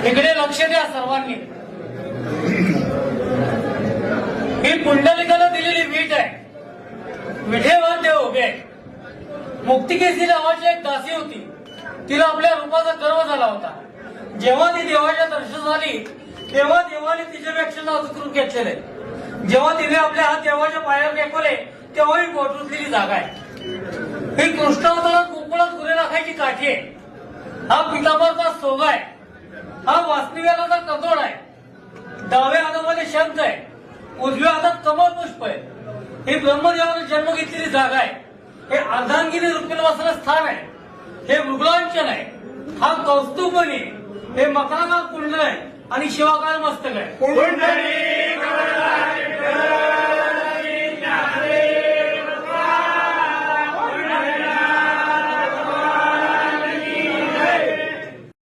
इकडे लक्ष द्या सर्वांनी. ही पुंडलिकाला दिलेली वीट आहे. विठेवर देव उभे आहे. मुक्तिकेसी नावाची एक दासी होती. तिला आपल्या रूपाचा गर्व झाला होता. जेव्हा ती देवाच्या दर्शन झाली तेव्हा देवाने तिच्यापेक्षा नाजूक रूप घेतलेले. जेव्हा तिने आपले हात देवाच्या पायावर टेकवले तेव्हा ही पोटरुतलेली जागा आहे. ही कृष्णावतारात गोकुळात गुरे राखायची काठी आहे. हा पितांबरचा सोगा आहे. हा वासनिवेलाचा कतोड आहे. डाव्या हातामध्ये शंख आहे. उजव्या हातात कमल पुष्प आहे. ही ब्रह्मदेवाने जन्म घेतलेली जागा आहे. हे अर्धांगिनी रुक्मिणीवासाचं स्थान आहे. हे मृगलांचन आहे. हा कौस्तुभमणी आहे. हे मकराकाल कुंडल आहे आणि शिवाकाल मस्तक आहे.